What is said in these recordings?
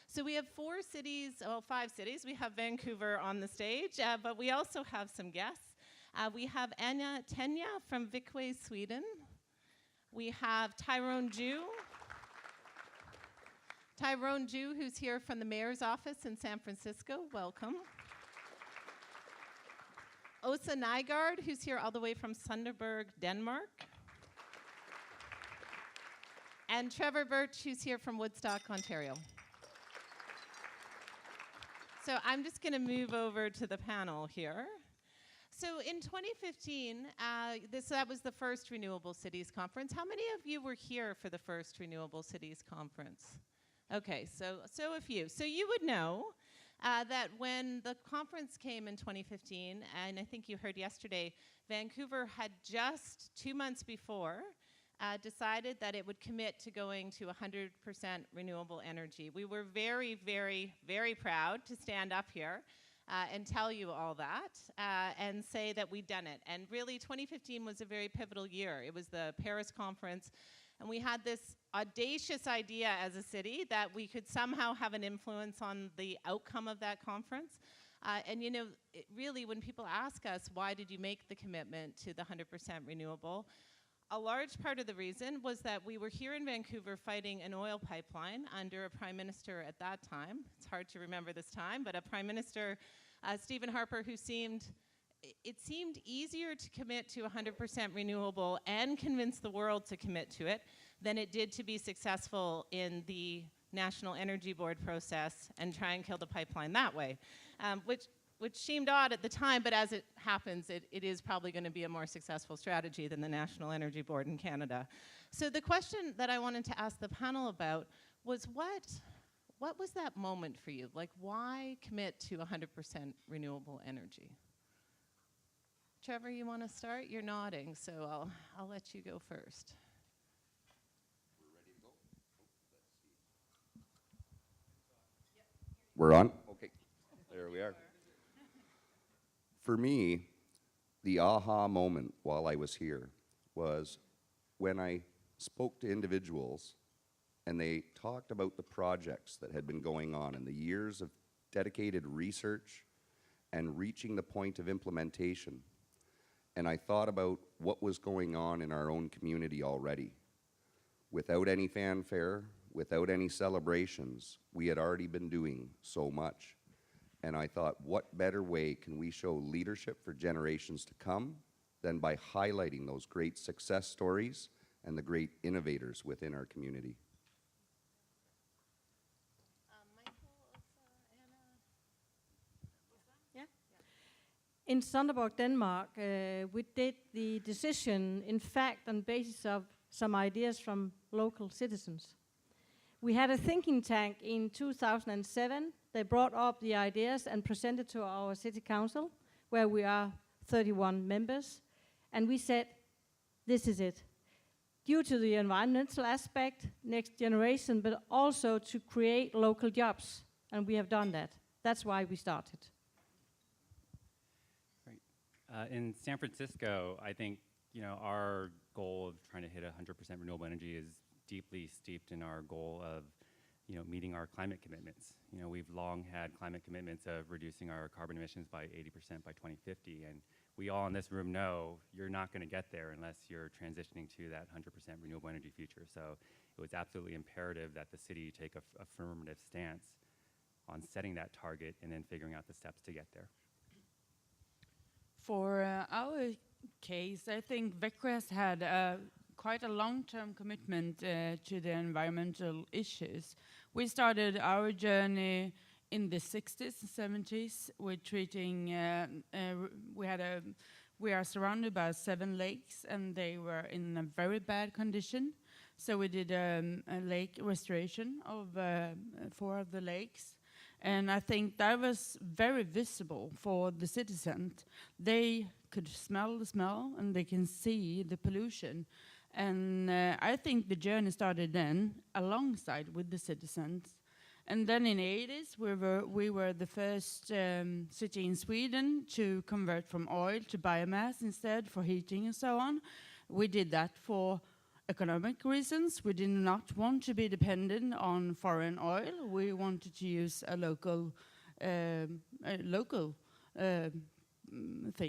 So we have 4 cities, well, 5 cities. We have Vancouver on the stage, but we also have some guests. We have Anya Tenya from Vikwe, Sweden. We have Tyrone Ju. Tyrone Ju, who's here from the mayor's office in San Francisco. Welcome. Åsa Nygaard, who's here all the way from Sunderberg, Denmark. And Trevor Birch, who's here from Woodstock, Ontario. So I'm just going to move over to the panel here. So in 2015, that was the first Renewable Cities Conference. How many of you were here for the first Renewable Cities Conference? Okay, so a few. So you would know that when the conference came in 2015, and I think you heard yesterday, Vancouver had just 2 months before decided that it would commit to going to 100% renewable energy. We were very, very, very proud to stand up here and tell you all that and say that we'd done it. And really, 2015 was a very pivotal year. It was the Paris conference, and we had this audacious idea as a city that we could somehow have an influence on the outcome of that conference. And you know, really, when people ask us, why did you make the commitment to the 100% renewable? A large part of the reason was that we were here in Vancouver fighting an oil pipeline under a prime minister at that time. It's hard to remember this time, but a prime minister, Stephen Harper, who it seemed easier to commit to 100% renewable and convince the world to commit to it than it did to be successful in the National Energy Board process and try and kill the pipeline that way, which seemed odd at the time, but as it happens, it is probably going to be a more successful strategy than the National Energy Board in Canada. So the question that I wanted to ask the panel about was what was that moment for you? Like, why commit to 100% renewable energy? Trevor, you want to start? You're nodding, so I'll let you go first. We're ready to go? Oh, let's see. We're on? Okay, there we are. For me, the aha moment while I was here was when I spoke to individuals and they talked about the projects that had been going on and the years of dedicated research and reaching the point of implementation. And I thought about what was going on in our own community already. Without any fanfare, without any celebrations, we had already been doing so much. And I thought, what better way can we show leadership for generations to come than by highlighting those great success stories and the great innovators within our community? In Sunderberg, Denmark, we did the decision, in fact, on the basis of some ideas from local citizens. We had a thinking tank in 2007. They brought up the ideas and presented to our city council, where we are 31 members, and we said, this is it. Due to the environmental aspect, next generation, but also to create local jobs, and we have done that. That's why we started. In San Francisco, I think our goal of trying to hit 100% renewable energy is deeply steeped in our goal of meeting our climate commitments. We've long had climate commitments of reducing our carbon emissions by 80% by 2050, and we all in this room know you're not going to get there unless you're transitioning to that 100% renewable energy future. So it was absolutely imperative that the city take a affirmative stance on setting that target and then figuring out the steps to get there. For our case, I think Vikwe has had quite a long-term commitment to the environmental issues. We started our journey in the 60s and 70s with treating, we are surrounded by 7 lakes and they were in a very bad condition. So we did a lake restoration of 4 of the lakes. And I think that was very visible for the citizens. They could smell the smell and they can see the pollution. And I think the journey started then alongside with the citizens. And then in the 80s, we were the first city in Sweden to convert from oil to biomass instead for heating and so on. We did that for economic reasons. We did not want to be dependent on foreign oil. We wanted to use a local thing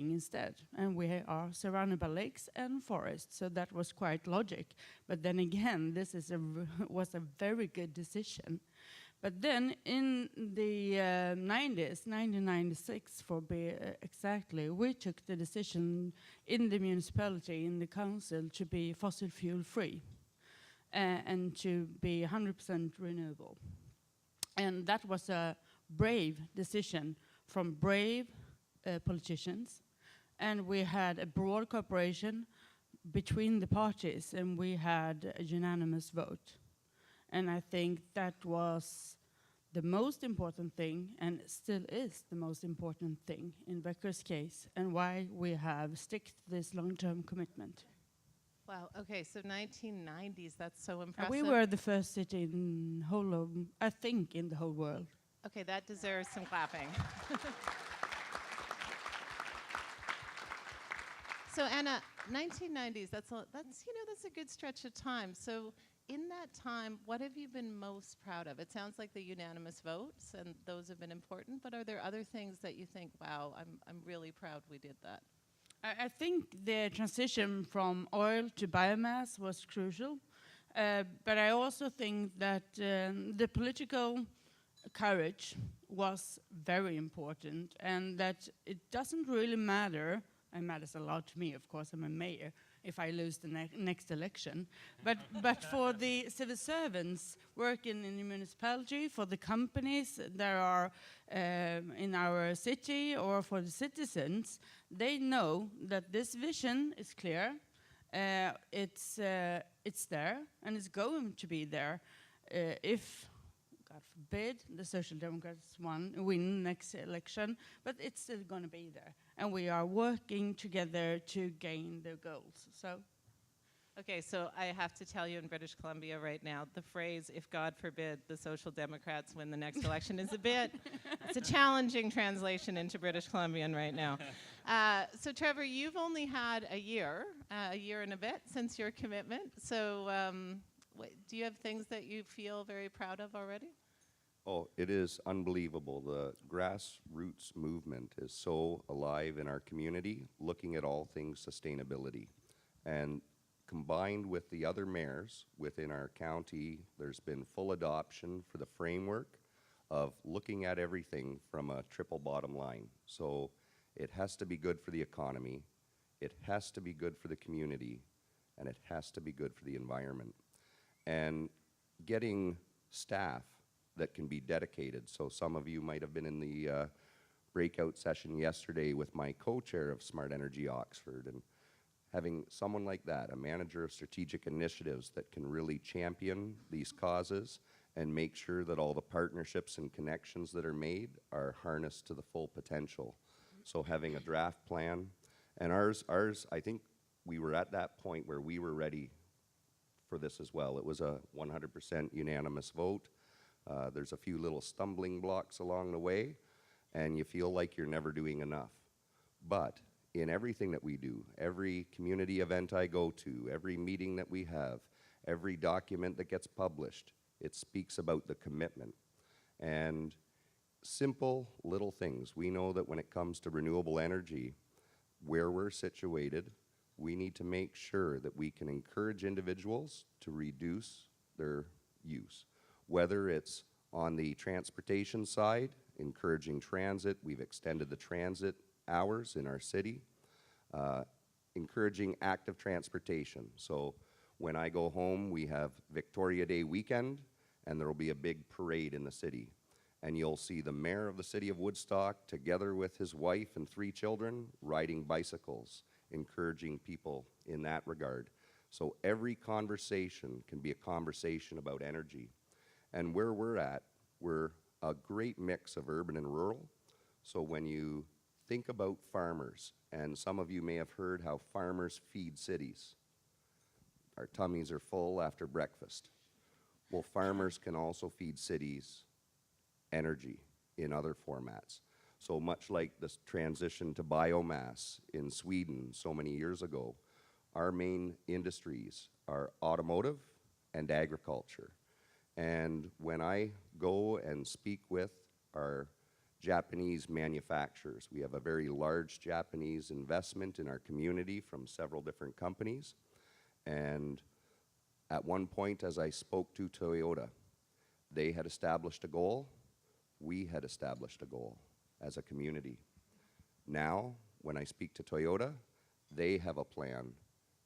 instead. And we are surrounded by lakes and forests, so that was quite logic. But then again, this was a very good decision. But then in the 90s, 1996 for be exactly, we took the decision in the municipality, in the council, to be fossil fuel free and to be 100% renewable. And that was a brave decision from brave politicians. And we had a broad cooperation between the parties, and we had a unanimous vote. And I think that was the most important thing, and still is the most important thing in Becker's case, and why we have stuck to this long-term commitment. Wow, okay, so 1990s, that's so And impressive. we were the first city in whole of, I think, in the whole world. Okay, that deserves some clapping. So Anna, 1990s, that's a good stretch of time. So in that time, what have you been most proud of? It sounds like the unanimous votes, and those have been important, but are there other things that you think, wow, I'm really proud we did that? I think the transition from oil to biomass was crucial, but I also think that the political courage was very important, and that it doesn't really matter. It matters a lot to me, of course, I'm a mayor, if I lose the next election. But for the civil servants working in the municipality, for the companies that are in our city, or for the citizens, they know that this vision is clear, it's there, and it's going to be there if, God forbid, the Social Democrats win next election, but it's still going to be there. And we are working together to gain the goals. So, Okay, so I have to tell you in British Columbia right now, the phrase, if God forbid the Social Democrats win the next election is it's a challenging translation into British Columbian right now. So Trevor, you've only had a year and a bit since your commitment. So do you have things that you feel very proud of already? Oh, it is unbelievable. The grassroots movement is so alive in our community, looking at all things sustainability. And combined with the other mayors within our county, there's been full adoption for the framework of looking at everything from a triple bottom line. So it has to be good for the economy, it has to be good for the community, and it has to be good for the environment. And getting staff that can be dedicated. So some of you might have been in the breakout session yesterday with my co-chair of Smart Energy Oxford, and having someone like that, a manager of strategic initiatives that can really champion these causes and make sure that all the partnerships and connections that are made are harnessed to the full potential. So having a draft plan, and ours, I think we were at that point where we were ready for this as well. It was a 100% unanimous vote. There's a few little stumbling blocks along the way, and you feel like you're never doing enough. But in everything that we do, every community event I go to, every meeting that we have, every document that gets published, it speaks about the commitment. And simple little things. We know that when it comes to renewable energy, where we're situated, we need to make sure that we can encourage individuals to reduce their use. Whether it's on the transportation side, encouraging transit, we've extended the transit hours in our city, encouraging active transportation. So when I go home, we have Victoria Day weekend, and there will be a big parade in the city. And you'll see the mayor of the city of Woodstock, together with his wife and 3 children, riding bicycles, encouraging people in that regard. So every conversation can be a conversation about energy. And where we're at, we're a great mix of urban and rural. So when you think about farmers, and some of you may have heard how farmers feed cities. Our tummies are full after breakfast. Well, farmers can also feed cities energy in other formats. So much like this transition to biomass in Sweden so many years ago, our main industries are automotive and agriculture. And when I go and speak with our Japanese manufacturers, we have a very large Japanese investment in our community from several different companies. And at one point, as I spoke to Toyota, they had established a goal, we had established a goal as a community. Now, when I speak to Toyota, they have a plan,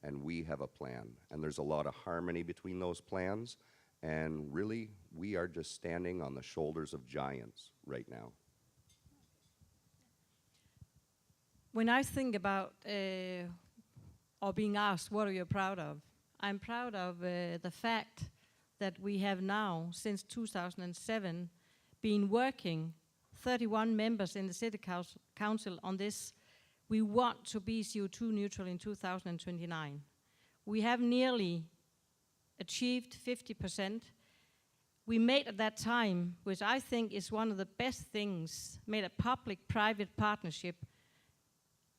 and we have a plan. And there's a lot of harmony between those plans, and really, we are just standing on the shoulders of giants right now. When I think about or being asked, what are you proud of? I'm proud of the fact that we have now, since 2007, been working, 31 members in the City Council on this. We want to be CO2 neutral in 2029. We have nearly achieved 50%. We made at that time, which I think is one of the best things, made a public-private partnership.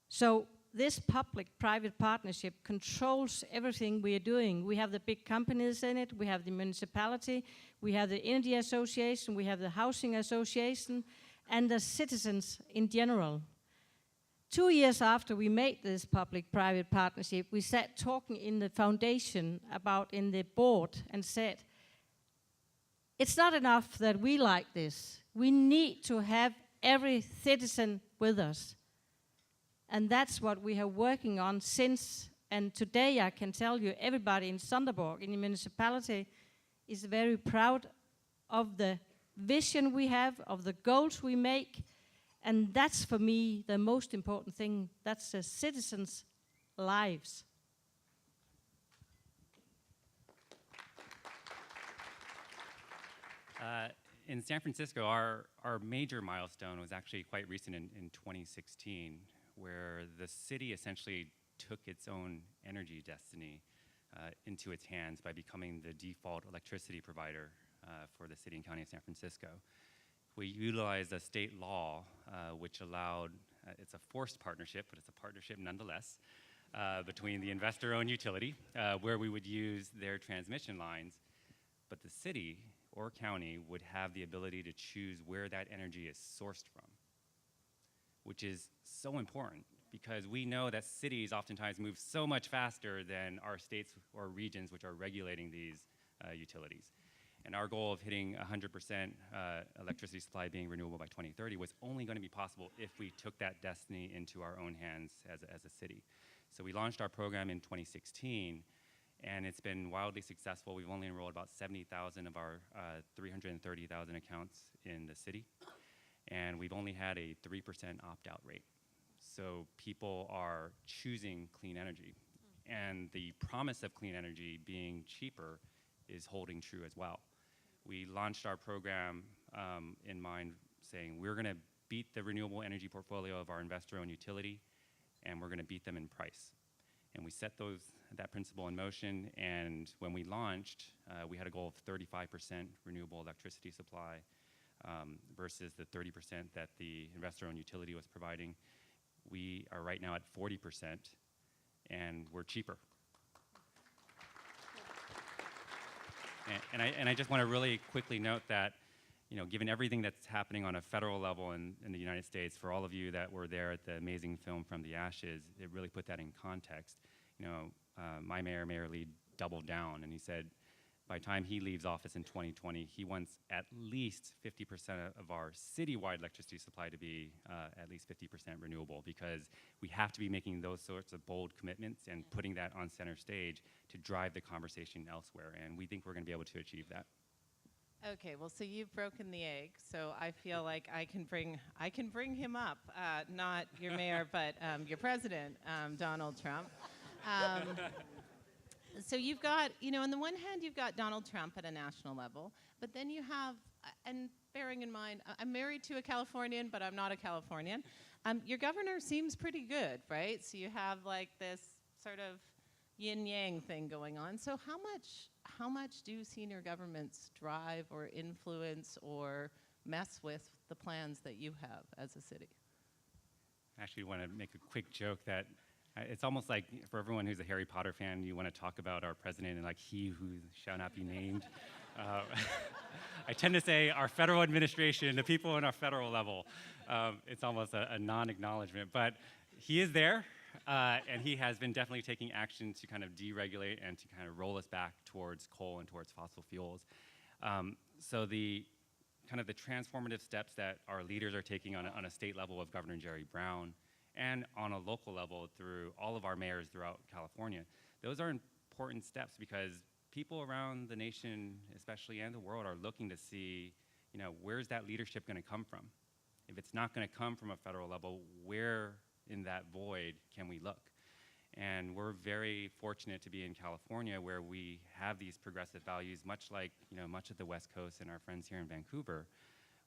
So this public-private partnership controls everything we are doing. We have the big companies in it, we have the municipality, we have the Energy Association, we have the Housing Association, and the citizens in general. 2 years after we made this public-private partnership, we sat talking in the foundation in the board and said, it's not enough that we like this. We need to have every citizen with us. And that's what we are working on since, and today I can tell you everybody in Sonderborg, in the municipality, is very proud of the vision we have, of the goals we make, and that's for me the most important thing. That's the citizens' lives. In San Francisco, our major milestone was actually quite recent in 2016, where the city essentially took its own energy destiny into its hands by becoming the default electricity provider for the city and county of San Francisco. We utilized a state law which allowed, it's a forced partnership, but it's a partnership nonetheless, between the investor-owned utility, where we would use their transmission lines, but the city or county would have the ability to choose where that energy is sourced from, which is so important because we know that cities oftentimes move so much faster than our states or regions which are regulating these utilities. And our goal of hitting 100% electricity supply being renewable by 2030 was only going to be possible if we took that destiny into our own hands as a city. So we launched our program in 2016, and it's been wildly successful. We've only enrolled about 70,000 of our 330,000 accounts in the city, and we've only had a 3% opt-out rate. So people are choosing clean energy, and the promise of clean energy being cheaper is holding true as well. We launched our program in mind saying we're going to beat the renewable energy portfolio of our investor-owned utility, and we're going to beat them in price. And we set that principle in motion, and when we launched, we had a goal of 35% renewable electricity supply versus the 30% that the investor-owned utility was providing. We are right now at 40%, and we're cheaper. And I just want to really quickly note that, you know, given everything that's happening on a federal level in the United States, for all of you that were there at the amazing film From the Ashes, it really put that in context. You know, my mayor, Mayor Lee, doubled down, and he said by the time he leaves office in 2020, he wants at least 50% of our citywide electricity supply to be at least 50% renewable, because we have to be making those sorts of bold commitments and putting that on center stage to drive the conversation elsewhere, and we think we're going to be able to achieve that. Okay, well, so you've broken the egg, so I feel like I can bring him up, not your mayor, but your president, Donald Trump. So you've got, you know, on the one hand, you've got Donald Trump at a national level, but then you have, and bearing in mind, I'm married to a Californian, but I'm not a Californian. Your governor seems pretty good, right? So you have like this sort of yin-yang thing going on. So how much do senior governments drive or influence or mess with the plans that you have as a city? I actually want to make a quick joke that it's almost like for everyone who's a Harry Potter fan, you want to talk about our president and like he who shall not be named. I tend to say our federal administration, the people in our federal level. It's almost a non-acknowledgement, but he is there, and he has been definitely taking action to kind of deregulate and to kind of roll us back towards coal and towards fossil fuels. So the kind of the transformative steps that our leaders are taking on a state level with Governor Jerry Brown and on a local level through all of our mayors throughout California, those are important steps because people around the nation, especially and the world, are looking to see, you know, where's that leadership going to come from? If it's not going to come from a federal level, where in that void can we look? And we're very fortunate to be in California where we have these progressive values, much like, you know, much of the West Coast and our friends here in Vancouver,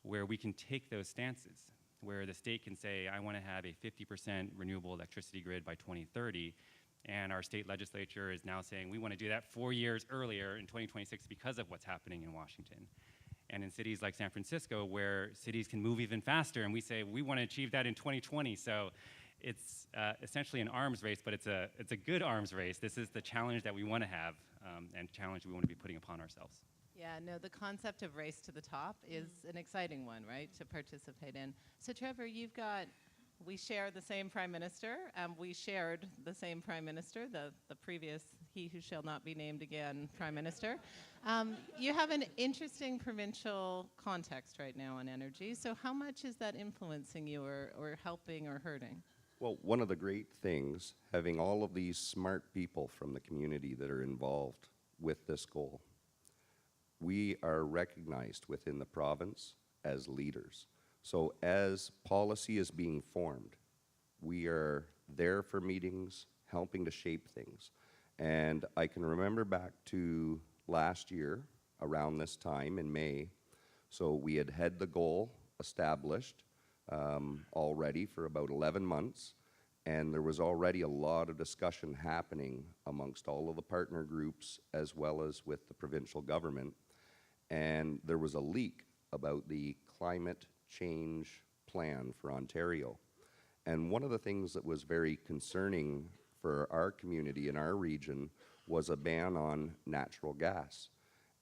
where we can take those stances, where the state can say, I want to have a 50% renewable electricity grid by 2030, and our state legislature is now saying we want to do that 4 years earlier in 2026 because of what's happening in Washington. And in cities like San Francisco, where cities can move even faster, and we say we want to achieve that in 2020. So it's essentially an arms race, but it's a good arms race. This is the challenge that we want to have, and challenge we want to be putting upon ourselves. Yeah, no, the concept of race to the top is an exciting one, right, to participate in. So Trevor, we share the same prime minister. We shared the same prime minister, the previous, he who shall not be named again, prime minister. You have an interesting provincial context right now on energy. So how much is that influencing you or helping or hurting? Well, one of the great things, having all of these smart people from the community that are involved with this goal, we are recognized within the province as leaders. So as policy is being formed, we are there for meetings, helping to shape things. And I can remember back to last year, around this time in May, so we had the goal established already for about 11 months, and there was already a lot of discussion happening amongst all of the partner groups as well as with the provincial government. And there was a leak about the climate change plan for Ontario. And one of the things that was very concerning for our community in our region was a ban on natural gas.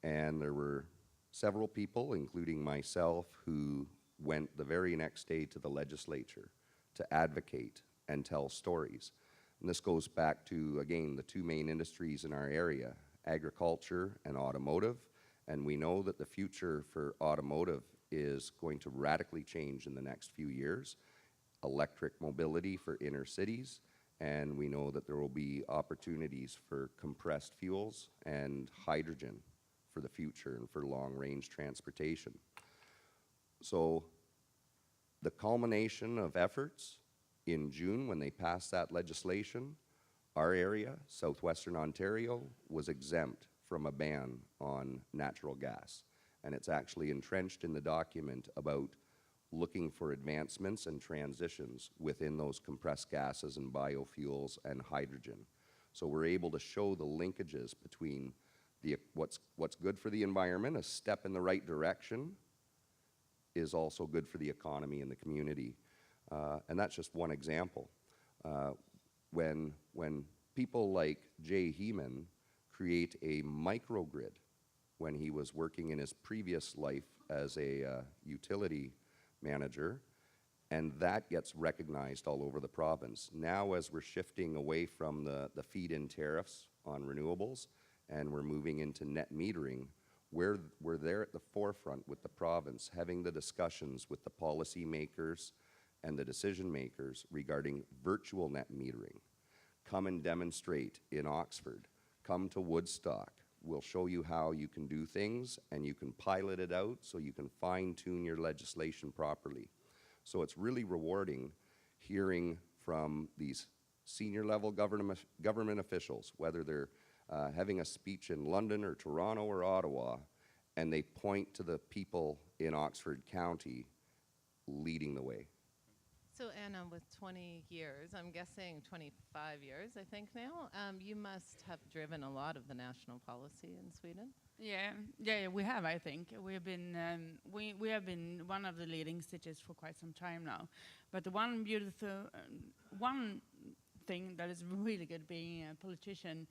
And there were several people, including myself, who went the very next day to the legislature to advocate and tell stories. And this goes back to, again, the two main industries in our area, agriculture and automotive. And we know that the future for automotive is going to radically change in the next few years. Electric mobility for inner cities, and we know that there will be opportunities for compressed fuels and hydrogen for the future and for long-range transportation. So the culmination of efforts in June when they passed that legislation, our area, southwestern Ontario, was exempt from a ban on natural gas. And it's actually entrenched in the document about looking for advancements and transitions within those compressed gases and biofuels and hydrogen. So we're able to show the linkages between what's good for the environment, a step in the right direction, is also good for the economy and the community. And that's just one example. When people like Jay Heeman create a microgrid when he was working in his previous life as a utility manager, and that gets recognized all over the province. Now as we're shifting away from the feed-in tariffs on renewables and we're moving into net metering, we're there at the forefront with the province, having the discussions with the policy makers and the decision makers regarding virtual net metering. Come and demonstrate in Oxford. Come to Woodstock. We'll show you how you can do things and you can pilot it out so you can fine-tune your legislation properly. So it's really rewarding hearing from these senior level government officials, whether they're having a speech in London or Toronto or Ottawa, and they point to the people in Oxford County leading the way. So Anna, with 20 years, I'm guessing 25 years, I think now, you must have driven a lot of the national policy in Sweden. Yeah, we have. I think we have been we have been one of the leading cities for quite some time now. But the one beautiful one thing that is really good being a politician,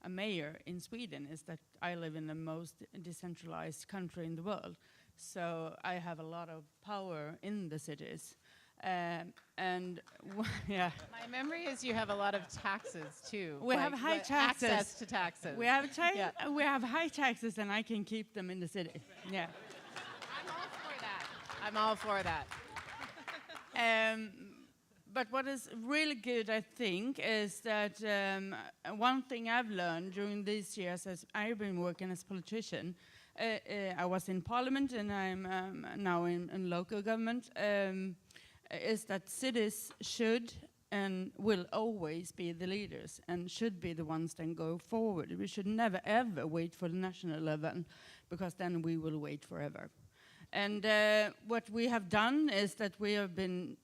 a mayor in Sweden, is that I live in the most decentralized country in the world. So I have a lot of power in the cities. Yeah. My memory is you have a lot of taxes too. We have high taxes. Access to taxes. We have Yeah. we have high taxes, and I can keep them in the city. Yeah. I'm all for that. I'm all for that. But what is really good, I think, is that one thing I've learned during these years as I've been working as a politician, I was in parliament and I'm now in local government, is that cities should and will always be the leaders and should be the ones that go forward. We should never ever wait for the national level, because then we will wait forever. And what we have done is that we have been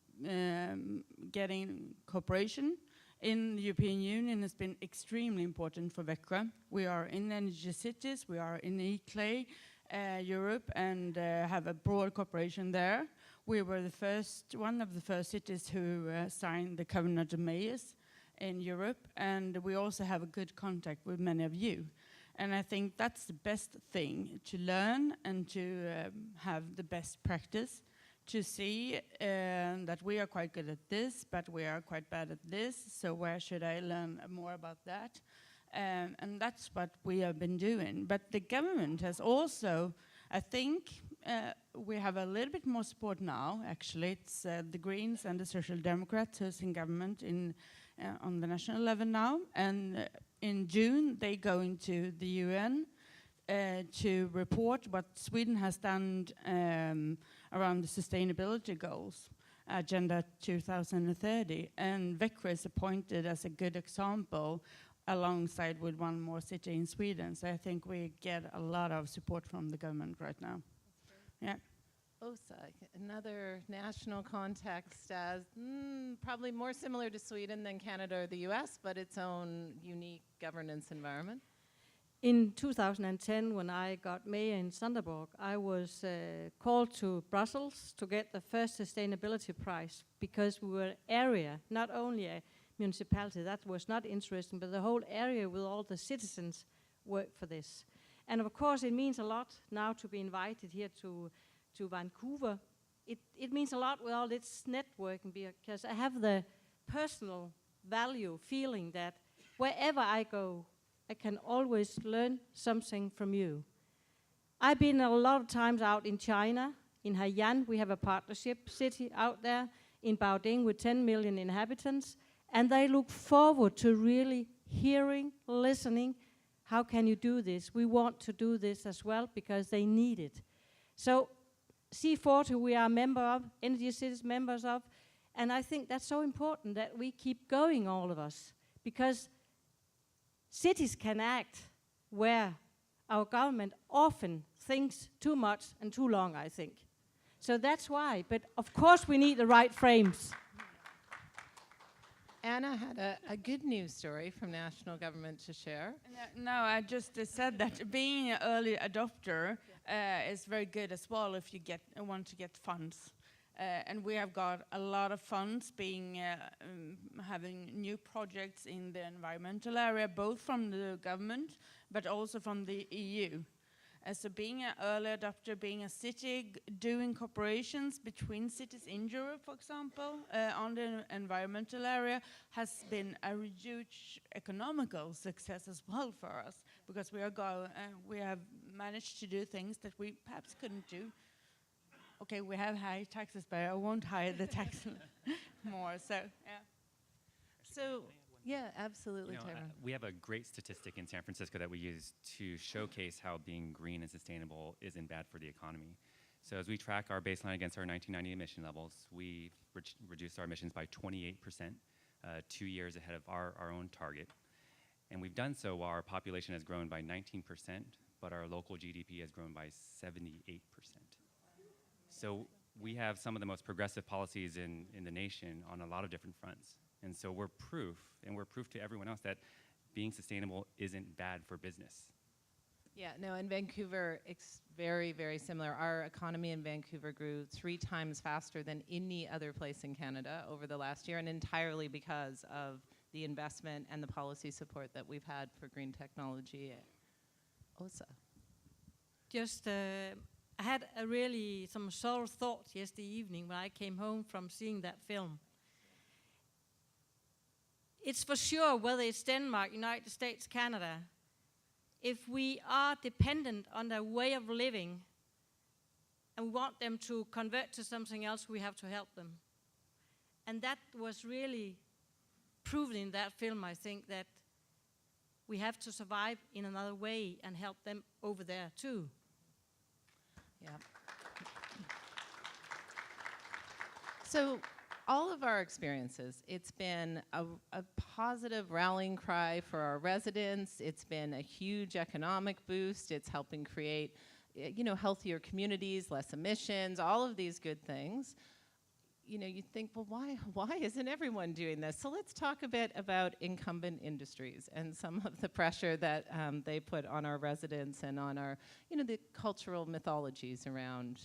getting cooperation in the European Union. Has been extremely important for Växjö. We are in energy cities, we are in e-clay Europe, and have a broad cooperation there. We were one of the first cities who signed the Covenant of Mayors in Europe, and we also have a good contact with many of you. And I think that's the best thing, to learn and to have the best practice, to see that we are quite good at this, but we are quite bad at this, so where should I learn more about that? And that's what we have been doing. But the government has also, I think, we have a little bit more support now, actually. It's the Greens and the Social Democrats who's in government on the national level now. And in June, they go into the UN to report what Sweden has done around the sustainability goals, Agenda 2030. And Växjö is appointed as a good example alongside with one more city in Sweden. So I think we get a lot of support from the government right now. Yeah. OSA, another national context as probably more similar to Sweden than Canada or the US, but its own unique governance environment. In 2010, when I got mayor in Sunderborg, I was called to Brussels to get the first sustainability prize, because we were an area, not only a municipality, that was not interesting, but the whole area with all the citizens worked for this. And of course, it means a lot now to be invited here to Vancouver. It means a lot with all this networking, because I have the personal value feeling that wherever I go, I can always learn something from you. I've been a lot of times out in China. In Haiyan, we have a partnership city out there in Baoding with 10 million inhabitants, and they look forward to really hearing, listening. How can you do this? We want to do this as well, because they need it. So C40 we are a member of, Energy Cities members of, and I think that's so important that we keep going, all of us, because cities can act where our government often thinks too much and too long, I think. So that's why, but of course we need the right frames. Anna had a good news story from national government to share. No, I just said that being an early adopter is very good as well if you want to get funds. And we have got a lot of funds having new projects in the environmental area, both from the government, but also from the EU. So being an early adopter, being a city, doing cooperations between cities in Europe, for example, on the environmental area, has been a huge economical success as well for us, because we have managed to do things that we perhaps couldn't do. Okay, we have high taxes, but I won't hide the tax more. So, yeah. So, yeah, absolutely, You know, Tyrone. we have a great statistic in San Francisco that we use to showcase how being green and sustainable isn't bad for the economy. So as we track our baseline against our 1990 emission levels, we reduced our emissions by 28%, 2 years ahead of our own target. And we've done so while our population has grown by 19%, but our local GDP has grown by 78%. So we have some of the most progressive policies in the nation on a lot of different fronts. And so we're proof to everyone else that being sustainable isn't bad for business. Yeah, no, in Vancouver, it's very, very similar. Our economy in Vancouver grew 3 times faster than any other place in Canada over the last year, and entirely because of the investment and the policy support that we've had for green technology. Osa. Just, I had a really some soul thoughts yesterday evening when I came home from seeing that film. It's for sure, whether it's Denmark, United States, Canada, if we are dependent on their way of living and we want them to convert to something else, we have to help them. And that was really proven in that film, I think, that we have to survive in another way and help them over there too. Yeah. So all of our experiences, it's been a positive rallying cry for our residents. It's been a huge economic boost. It's helping create, healthier communities, less emissions, all of these good things. You think, well, why isn't everyone doing this? So let's talk a bit about incumbent industries and some of the pressure that they put on our residents and on our, the cultural mythologies around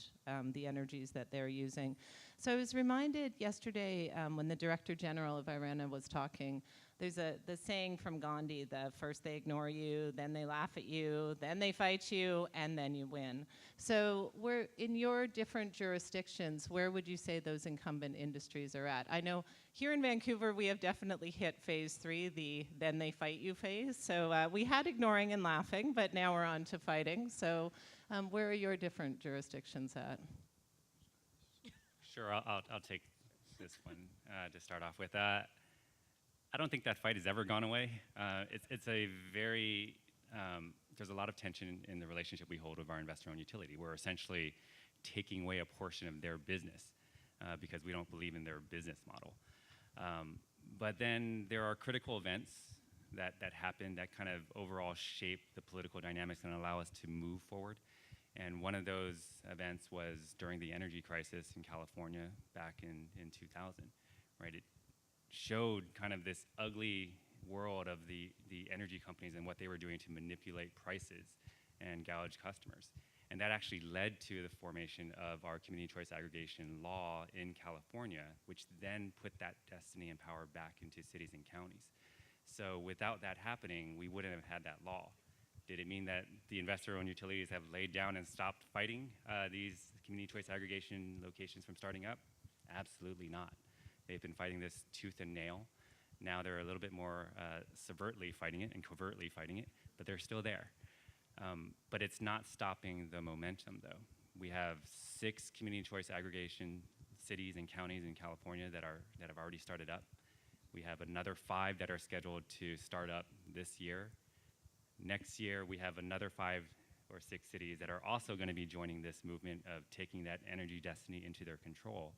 the energies that they're using. So I was reminded yesterday when the Director General of IRENA was talking, there's the saying from Gandhi, the first they ignore you, then they laugh at you, then they fight you, and then you win. So in your different jurisdictions, where would you say those incumbent industries are at? I know here in Vancouver, we have definitely hit phase 3, the then they fight you phase. So we had ignoring and laughing, but now we're on to fighting. So where are your different jurisdictions at? Sure, I'll take this one to start off with. I don't think that fight has ever gone away. It's a very, there's a lot of tension in the relationship we hold with our investor-owned utility. We're essentially taking away a portion of their business because we don't believe in their business model. But then there are critical events that happen that kind of overall shape the political dynamics and allow us to move forward. And one of those events was during the energy crisis in California back in 2000, right? It showed kind of this ugly world of the energy companies and what they were doing to manipulate prices and gouge customers. And that actually led to the formation of our community choice aggregation law in California, which then put that destiny and power back into cities and counties. So without that happening, we wouldn't have had that law. Did it mean that the investor-owned utilities have laid down and stopped fighting these community choice aggregation locations from starting up? Absolutely not. They've been fighting this tooth and nail. Now they're a little bit more subvertly fighting it and covertly fighting it, but they're still there. But it's not stopping the momentum, though. We have 6 community choice aggregation cities and counties in California that have already started up. We have another 5 that are scheduled to start up this year. Next year, we have another 5 or 6 cities that are also going to be joining this movement of taking that energy destiny into their control.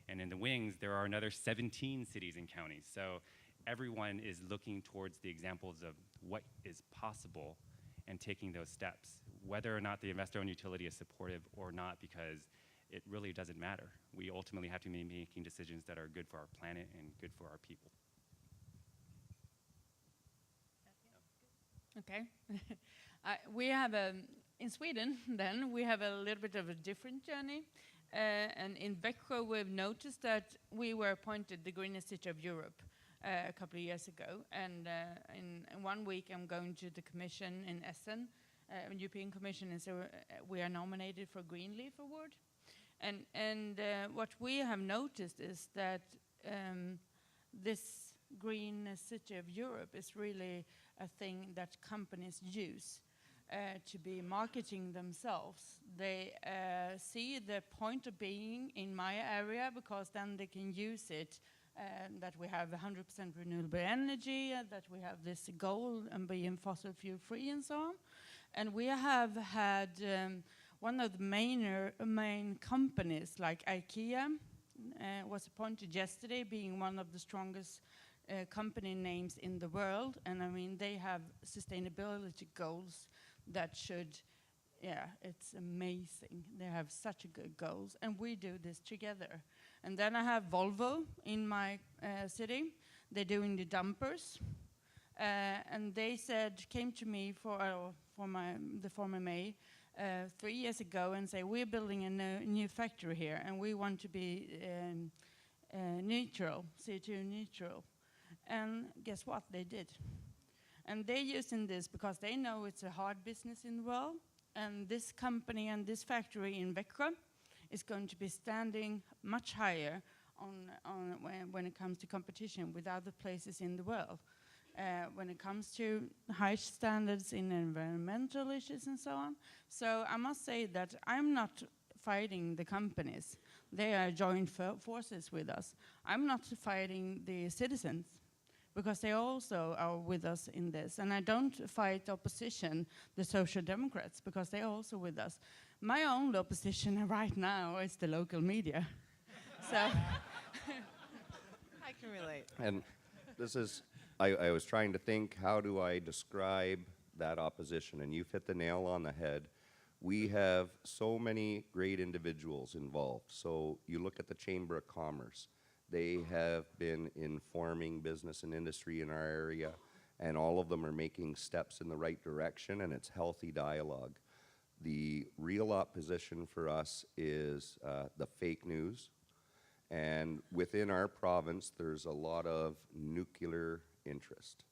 And in the wings, there are another 17 cities and counties. So everyone is looking towards the examples of what is possible and taking those steps, whether or not the investor-owned utility is supportive or not, because it really doesn't matter. We ultimately have to be making decisions that are good for our planet and good for our people. Okay. We have in Sweden, then, we have a little bit of a different journey. And in Växjö, we've noticed that we were appointed the greenest city of Europe a couple of years ago. And in 1 week, I'm going to the commission in Essen, European Commission, and so we are nominated for Green Leaf Award. And what we have noticed is that this green city of Europe is really a thing that companies use to be marketing themselves. They see the point of being in my area because then they can use it, that we have 100% renewable energy, that we have this goal and being fossil fuel free and so on. And we have had one of the main companies like IKEA was appointed yesterday, being one of the strongest company names in the world. And I mean, they have sustainability goals that should yeah, it's amazing. They have such a good goals, and we do this together. And then I have Volvo in my city. They're doing the dumpers, and they came to me for the former May 3 years ago and say, we're building a new factory here, and we want to be neutral, CO2 neutral. And guess what? They did. And they're using this because they know it's a hard business in the world, and this company and this factory in Växjö is going to be standing much higher when it comes to competition with other places in the world. When it comes to high standards in environmental issues and so on. So I must say that I'm not fighting the companies. They are joined forces with us. I'm not fighting the citizens, because they also are with us in this. And I don't fight opposition, the Social Democrats, because they're also with us. My only opposition right now is the local media. So I can relate. And this is, I was trying to think, how do I describe that opposition? And you've hit the nail on the head. We have so many great individuals involved. So you look at the Chamber of Commerce. They have been informing business and industry in our area, and all of them are making steps in the right direction, and it's healthy dialogue. The real opposition for us is the fake news. And within our province, there's a lot of nuclear interest.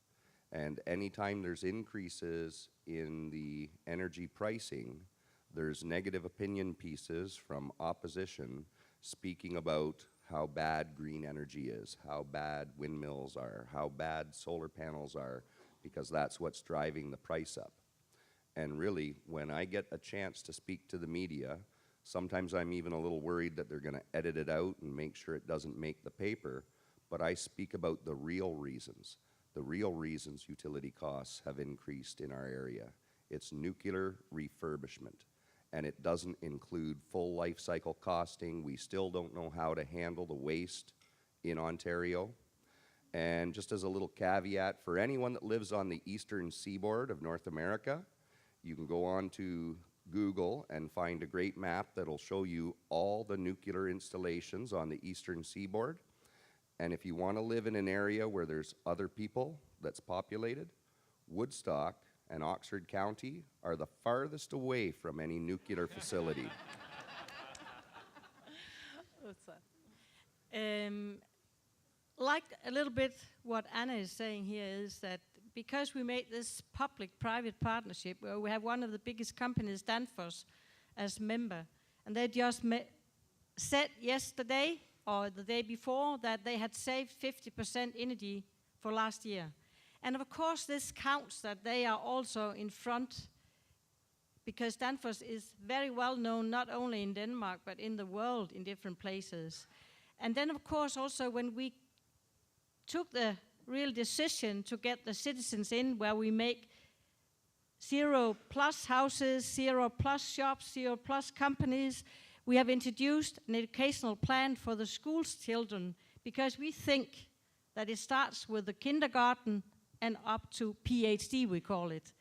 And anytime there's increases in the energy pricing, there's negative opinion pieces from opposition speaking about how bad green energy is, how bad windmills are, how bad solar panels are, because that's what's driving the price up. And really, when I get a chance to speak to the media, sometimes I'm even a little worried that they're going to edit it out and make sure it doesn't make the paper, but I speak about the real reasons utility costs have increased in our area. It's nuclear refurbishment, and it doesn't include full life cycle costing. We still don't know how to handle the waste in Ontario. And just as a little caveat, for anyone that lives on the eastern seaboard of North America, you can go on to Google and find a great map that'll show you all the nuclear installations on the eastern seaboard. And if you want to live in an area where there's other people that's populated, Woodstock and Oxford County are the farthest away from any nuclear facility. Like a little bit what Anna is saying here is that because we made this public-private partnership where we have one of the biggest companies, Danfoss, as member, and they just said yesterday or the day before that they had saved 50% energy for last year. And of course this counts that they are also in front, because Danfoss is very well known not only in Denmark but in the world in different places. And then of course also when we took the real decision to get the citizens in, where we make 0+ houses, 0+ shops, 0+ companies. We have introduced an educational plan for the school's children, because we think that it starts with the kindergarten and up to PhD, we call it.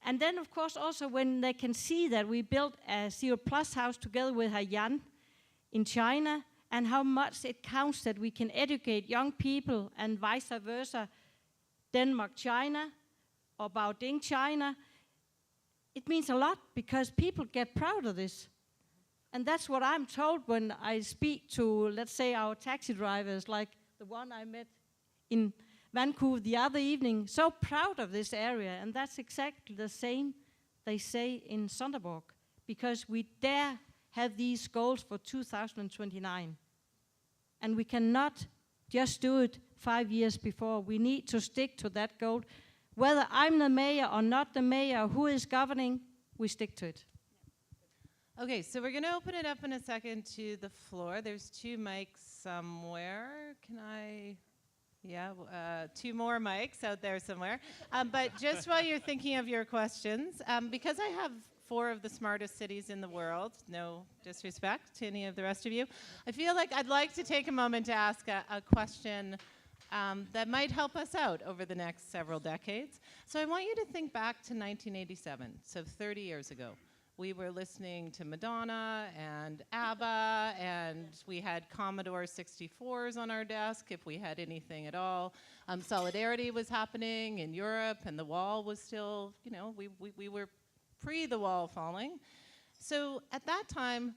And then, of course, also when they can see that we built a 0+ house together with Haiyan in China, and how much it counts that we can educate young people and vice versa, Denmark, China, or Baoding, China. It means a lot because people get proud of this. And that's what I'm told when I speak to, let's say, our taxi drivers, like the one I met in Vancouver the other evening, so proud of this area. And that's exactly the same they say in Sonderborg, because we dare have these goals for 2029. And we cannot just do it 5 years before. We need to stick to that goal. Whether I'm the mayor or not the mayor, who is governing, we stick to it. Okay, so we're going to open it up in a second to the floor. There's 2 mics somewhere. Can I? Yeah, 2 more mics out there somewhere. But just while you're thinking of your questions, because I have 4 of the smartest cities in the world, no disrespect to any of the rest of you, I feel like I'd like to take a moment to ask a question that might help us out over the next several decades. So I want you to think back to 1987, so 30 years ago. we were listening to Madonna and ABBA, and we had Commodore 64s on our desk if we had anything at all. Solidarity was happening in Europe, and the wall was still, you know, we were pre the wall falling. So at that time,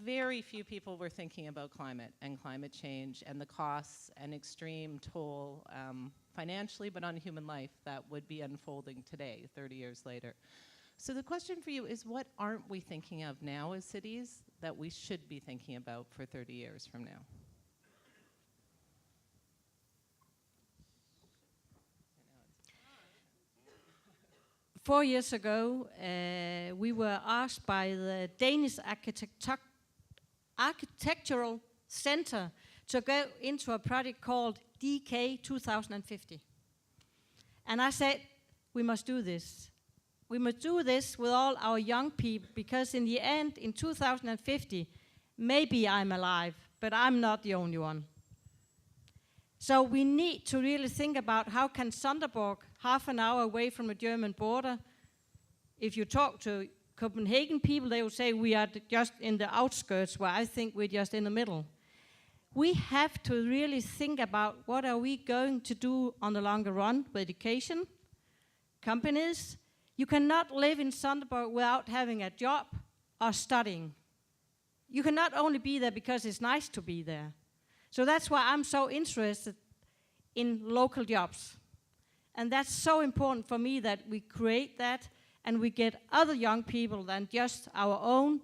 very few people were thinking about climate and climate change and the costs and extreme toll financially, but on human life that would be unfolding today, 30 years later. So the question for you is, what aren't we thinking of now as cities that we should be thinking about for 30 years from now? 4 years ago, we were asked by the Danish Architectural Center to go into a project called DK 2050. And I said, we must do this. We must do this with all our young people, because in the end, in 2050, maybe I'm alive, but I'm not the only one. So we need to really think about how can Sonderborg, half an hour away from the German border, if you talk to Copenhagen people, they will say we are just in the outskirts, where I think we're just in the middle. We have to really think about what are we going to do on the longer run with education, companies. You cannot live in Sonderborg without having a job or studying. You cannot only be there because it's nice to be there. So that's why I'm so interested in local jobs. And that's so important for me that we create that and we get other young people than just our own,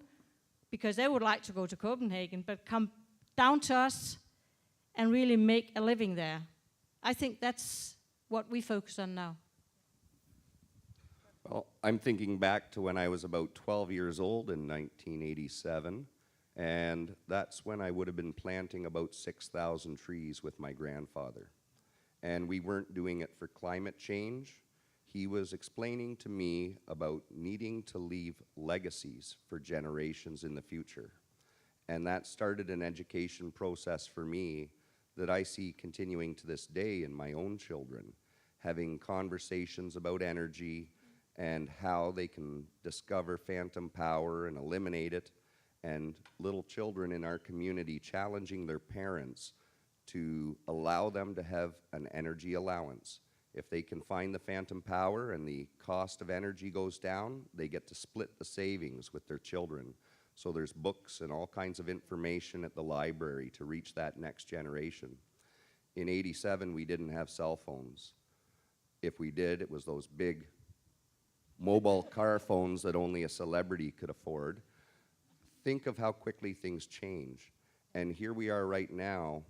because they would like to go to Copenhagen, but come down to us and really make a living there. I think that's what we focus on now. Well, I'm thinking back to when I was about 12 years old in 1987, and that's when I would have been planting about 6,000 trees with my grandfather. And we weren't doing it for climate change. He was explaining to me about needing to leave legacies for generations in the future. And that started an education process for me that I see continuing to this day in my own children, having conversations about energy and how they can discover phantom power and eliminate it, and little children in our community challenging their parents to allow them to have an energy allowance. If they can find the phantom power and the cost of energy goes down, they get to split the savings with their children. So there's books and all kinds of information at the library to reach that next generation. In '87, we didn't have cell phones. If we did, it was those big mobile car phones that only a celebrity could afford. Think of how quickly things change. And here we are right now,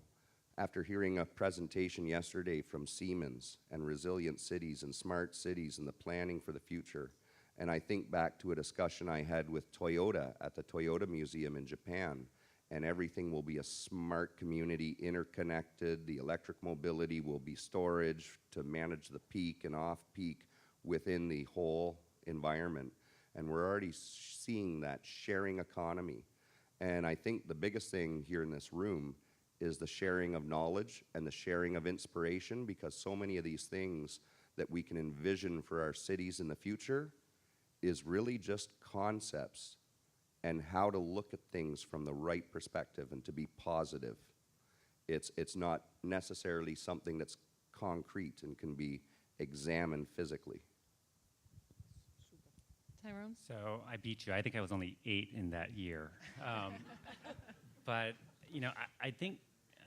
after hearing a presentation yesterday from Siemens and resilient cities and smart cities and the planning for the future. And I think back to a discussion I had with Toyota at the Toyota Museum in Japan, and everything will be a smart community, interconnected. The electric mobility will be storage to manage the peak and off-peak within the whole environment. And we're already seeing that sharing economy. And I think the biggest thing here in this room is the sharing of knowledge and the sharing of inspiration, because so many of these things that we can envision for our cities in the future is really just concepts and how to look at things from the right perspective and to be positive. It's not necessarily something that's concrete and can be examined physically. Tyrone? So I beat you. I think I was only 8 in that year. But, you know, I think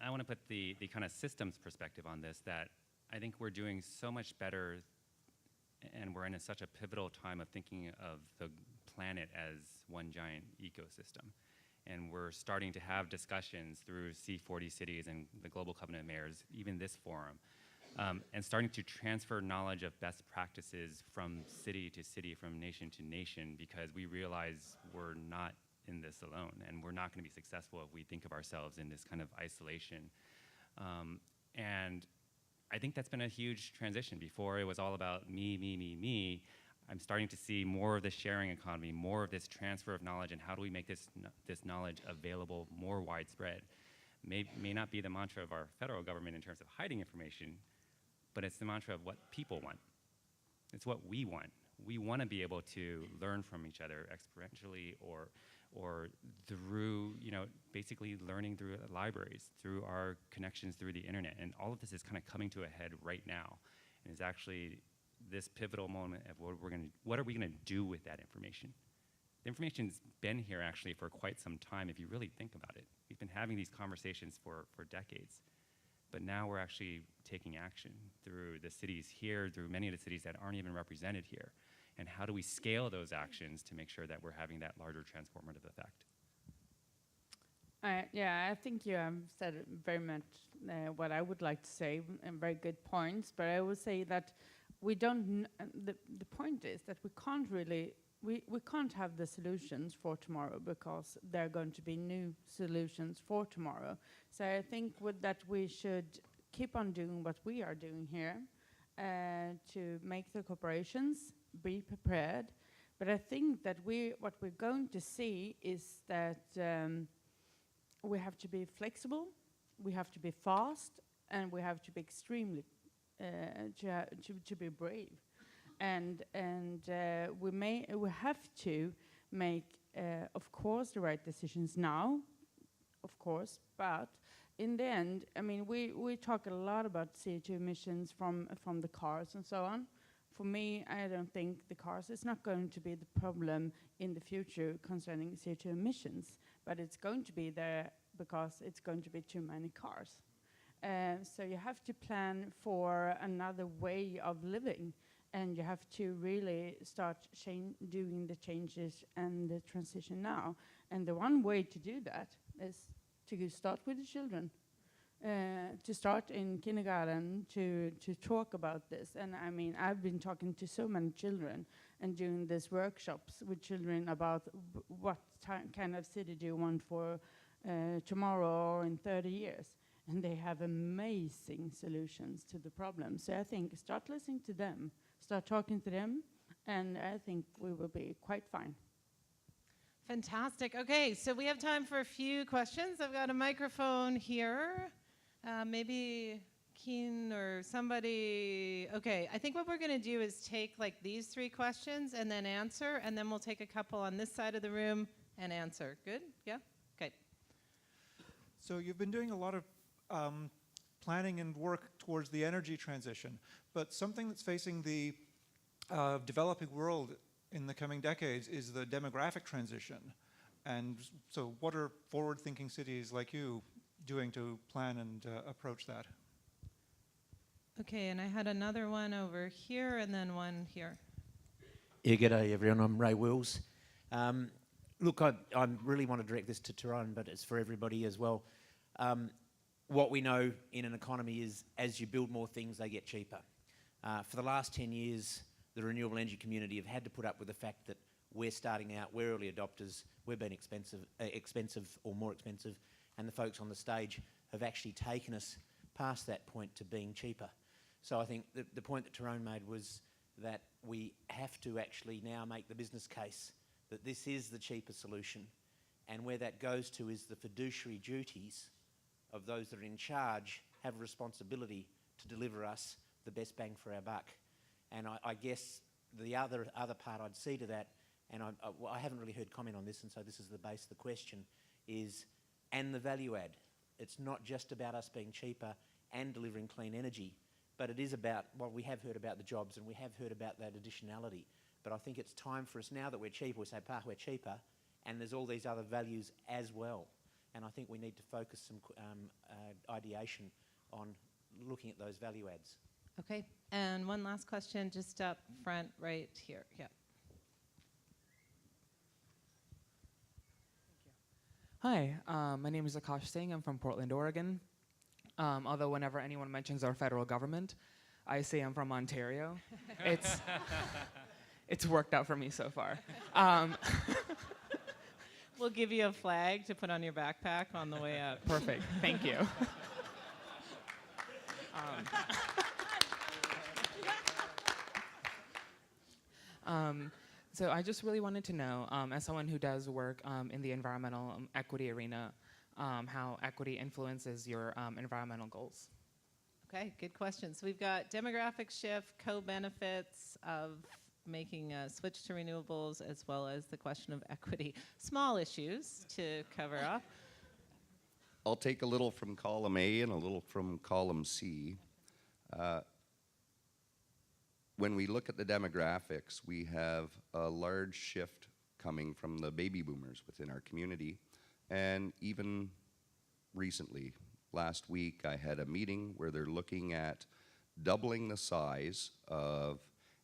I want to put the kind of systems perspective on this, that I think we're doing so much better, and we're in such a pivotal time of thinking of the planet as one giant ecosystem. And we're starting to have discussions through C40 cities and the Global Covenant of Mayors, even this forum, and starting to transfer knowledge of best practices from city to city, from nation to nation, because we realize we're not in this alone, and we're not going to be successful if we think of ourselves in this kind of isolation. And I think that's been a huge transition. Before it was all about me, me, me, me. I'm starting to see more of this sharing economy, more of this transfer of knowledge, and how do we make this knowledge available, more widespread. May not be the mantra of our federal government in terms of hiding information, but it's the mantra of what people want. It's what we want. we want to be able to learn from each other exponentially or through, basically learning through libraries, through our connections through the internet. And all of this is kind of coming to a head right now. And it's actually this pivotal moment of what are we gonna do with that information? The information's been here actually for quite some time if you really think about it. We've been having these conversations for decades. But now we're actually taking action through the cities here, through many of the cities that aren't even represented here. And how do we scale those actions to make sure that we're having that larger transformative effect? Yeah, I think you have said very much what I would like to say, and very good points. But I would say that we don't. The point is that we can't really. We can't have the solutions for tomorrow because there are going to be new solutions for tomorrow. So I think with that we should keep on doing what we are doing here to make the corporations be prepared. But I think that what we're going to see is that we have to be flexible, we have to be fast, and we have to be extremely to be brave. And we have to make, of course, the right decisions now, of course, but in the end, I mean, we talk a lot about CO2 emissions from the cars and so on. For me, I don't think the cars is not going to be the problem in the future concerning CO2 emissions, but it's going to be there because it's going to be too many cars. So you have to plan for another way of living. And you have to really start doing the changes and the transition now. And the one way to do that is to start with the children, to start in kindergarten, to talk about this. And I mean, I've been talking to so many children and doing these workshops with children about what kind of city do you want for tomorrow or in 30 years. And they have amazing solutions to the problem. So I think start listening to them. Start talking to them, and I think we will be quite fine. Fantastic. Okay, so we have time for a few questions. I've got a microphone here. Maybe Keen or somebody. Okay, I think what we're going to do is take like these 3 questions and then answer, and then we'll take a couple on this side of the room and answer. Good? Yeah? Okay. So you've been doing a lot of planning and work towards the energy transition, but something that's facing the developing world in the coming decades is the demographic transition. And so what are forward-thinking cities like you doing to plan and approach that? Okay, and I had another one over here and then one here. Yeah, g'day everyone, I'm Ray Wills. Look, I really want to direct this to Tyrone, but it's for everybody as well. What we know in an economy is as you build more things, they get cheaper. For the last 10 years, the renewable energy community have had to put up with the fact that we're starting out, we're early adopters, we're being expensive or more expensive, and the folks on the stage have actually taken us past that point to being cheaper. So I think the point that Tyrone made was that we have to actually now make the business case that this is the cheaper solution, and where that goes to is the fiduciary duties of those that are in charge have a responsibility to deliver us the best bang for our buck. And I guess the other part I'd see to that, and I haven't really heard comment on this, and so this is the base of the question, is and the value add. It's not just about us being cheaper and delivering clean energy, but it is about, well, we have heard about the jobs and we have heard about that additionality. But I think it's time for us now that we're cheaper, we say, we're cheaper, and there's all these other values as well. And I think we need to focus some ideation on looking at those value adds. Okay, and one last question just up front right here. Yeah. Hi, my name is Akash Singh. I'm from Portland, Oregon. Although whenever anyone mentions our federal government, I say I'm from Ontario. It's worked out for me so far. We'll give you a flag to put on your backpack on the way up. Perfect. Thank you. So I just really wanted to know, as someone who does work in the environmental equity arena, how equity influences your environmental goals. Okay, good questions. We've got demographic shift, co-benefits of making a switch to renewables, as well as the question of equity. Small issues to cover up. I'll take a little from column A and a little from column C. When we look at the demographics, we have a large shift coming from the baby boomers within our community. And even recently, last week, I had a meeting where they're looking at doubling the size of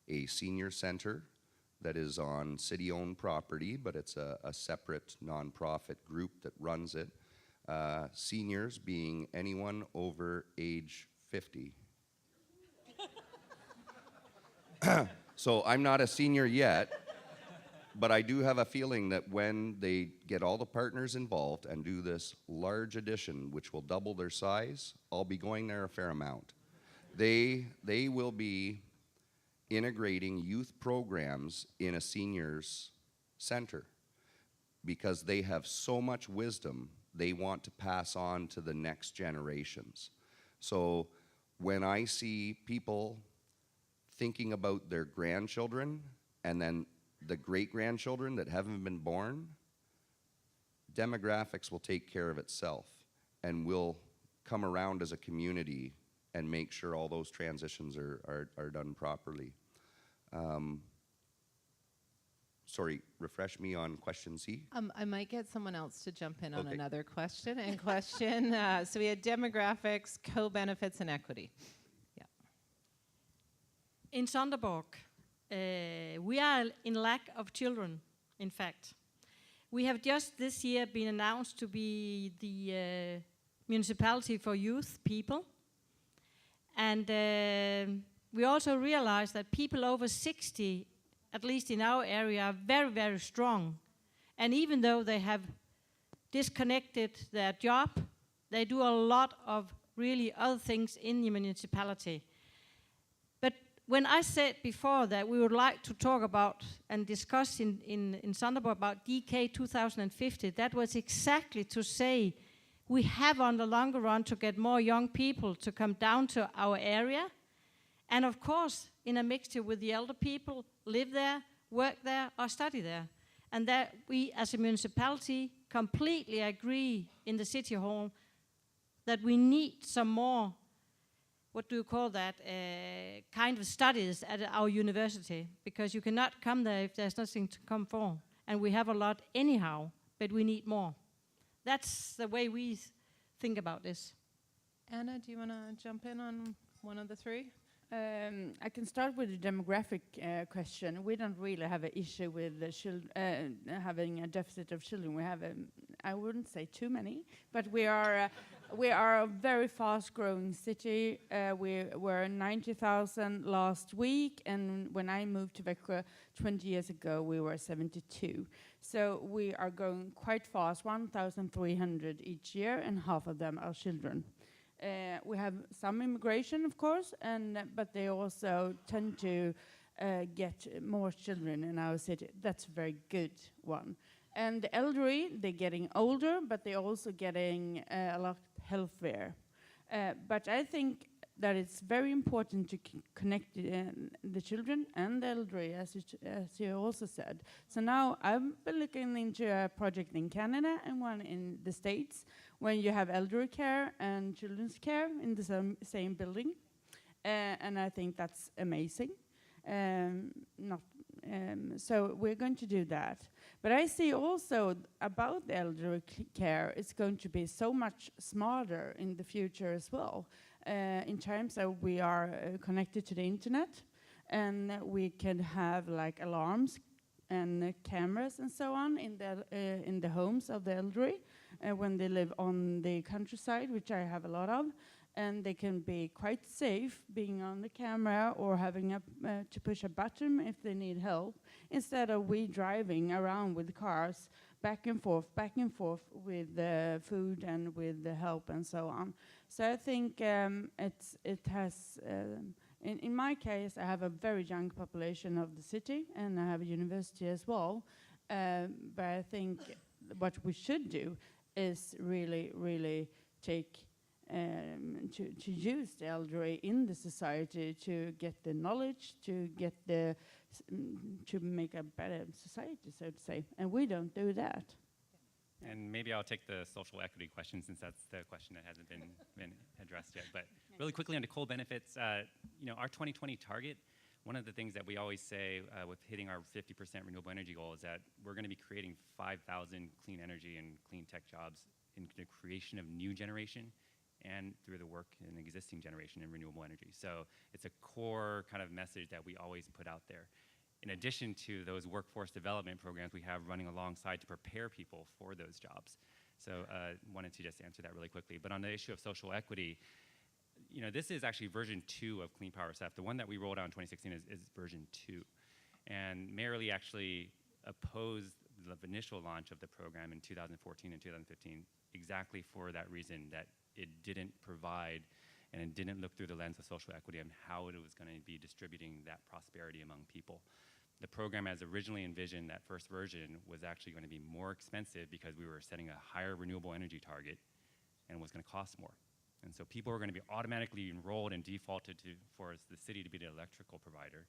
a senior center that is on city-owned property, but it's a separate nonprofit group that runs it. Seniors being anyone over age 50. So I'm not a senior yet, but I do have a feeling that when they get all the partners involved and do this large addition, which will double their size, I'll be going there a fair amount. They will be integrating youth programs in a seniors center because they have so much wisdom they want to pass on to the next generations. So when I see people thinking about their grandchildren and then the great-grandchildren that haven't been born, demographics will take care of itself, and we'll come around as a community and make sure all those transitions are done properly. Sorry, refresh me on question C. I might get someone else to jump in on Okay. another question. So we had demographics, co-benefits, and equity. Yeah. In Sonderborg, we are in lack of children, in fact. We have just this year been announced to be the municipality for youth people. And we also realize that people over 60, at least in our area, are very, very strong. And even though they have disconnected their job, they do a lot of really other things in the municipality. But when I said before that we would like to talk about and discuss in Sonderborg about DK 2050, that was exactly to say we have on the longer run to get more young people to come down to our area. And of course, in a mixture with the elder people, live there, work there, or study there. And that we as a municipality completely agree in the city hall that we need some more, what do you call that, kind of studies at our university, because you cannot come there if there's nothing to come for. And we have a lot anyhow, but we need more. That's the way we think about this. Anna, do you want to jump in on one of the three? I can start with the demographic question. We don't really have an issue with the having a deficit of children. We have, I wouldn't say too many, but we are a very fast-growing city. We were 90,000 last week, and when I moved to Växjö 20 years ago, we were 72. So we are growing quite fast, 1,300 each year, and half of them are children. We have some immigration, of course, but they also tend to get more children in our city. That's a very good one. And the elderly, they're getting older, but they're also getting a lot healthier. But I think that it's very important to connect the children and the elderly, as you also said. So now I've been looking into a project in Canada and one in the States, when you have elderly care and children's care in the same building. And I think that's amazing. So we're going to do that. But I see also about the elderly care, it's going to be so much smarter in the future as well. In terms of we are connected to the internet, and we can have like alarms and cameras and so on in the homes of the elderly when they live on the countryside, which I have a lot of, and they can be quite safe being on the camera or having to push a button if they need help, instead of we driving around with cars back and forth with the food and with the help and so on. So I think it has, in my case, I have a very young population of the city, and I have a university as well. But I think what we should do is really, really take to use the elderly in the society to get the knowledge, to get to make a better society, so to say. And we don't do that. And maybe I'll take the social equity question since that's the question that hasn't been addressed yet. But really quickly on to coal benefits, our 2020 target, one of the things that we always say with hitting our 50% renewable energy goal is that we're going to be creating 5,000 clean energy and clean tech jobs in the creation of new generation and through the work in existing generation in renewable energy. So it's a core kind of message that we always put out there. In addition to those workforce development programs we have running alongside to prepare people for those jobs. So wanted to just answer that really quickly. But on the issue of social equity, this is actually version 2 of Clean Power SF. The one that we rolled out in 2016 is version 2. And Mayor Lee actually opposed the initial launch of the program in 2014 and 2015 exactly for that reason, that it didn't provide and it didn't look through the lens of social equity and how it was going to be distributing that prosperity among people. The program as originally envisioned, that first version, was actually going to be more expensive because we were setting a higher renewable energy target and was going to cost more. And so people were going to be automatically enrolled and defaulted for the city to be the electrical provider.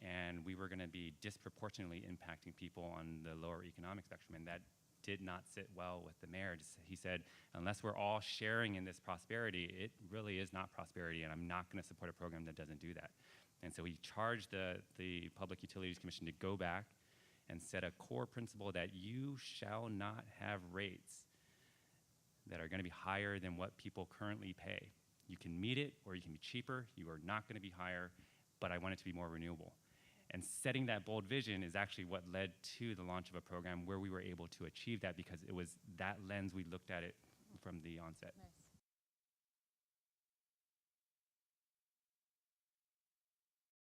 And we were going to be disproportionately impacting people on the lower economic spectrum. And that did not sit well with the mayor. He said, unless we're all sharing in this prosperity, it really is not prosperity, and I'm not going to support a program that doesn't do that. And so he charged the Public Utilities Commission to go back and set a core principle that you shall not have rates that are going to be higher than what people currently pay. You can meet it or you can be cheaper. You are not going to be higher, but I want it to be more renewable. And setting that bold vision is actually what led to the launch of a program where we were able to achieve that because it was that lens we looked at it from the onset. Nice.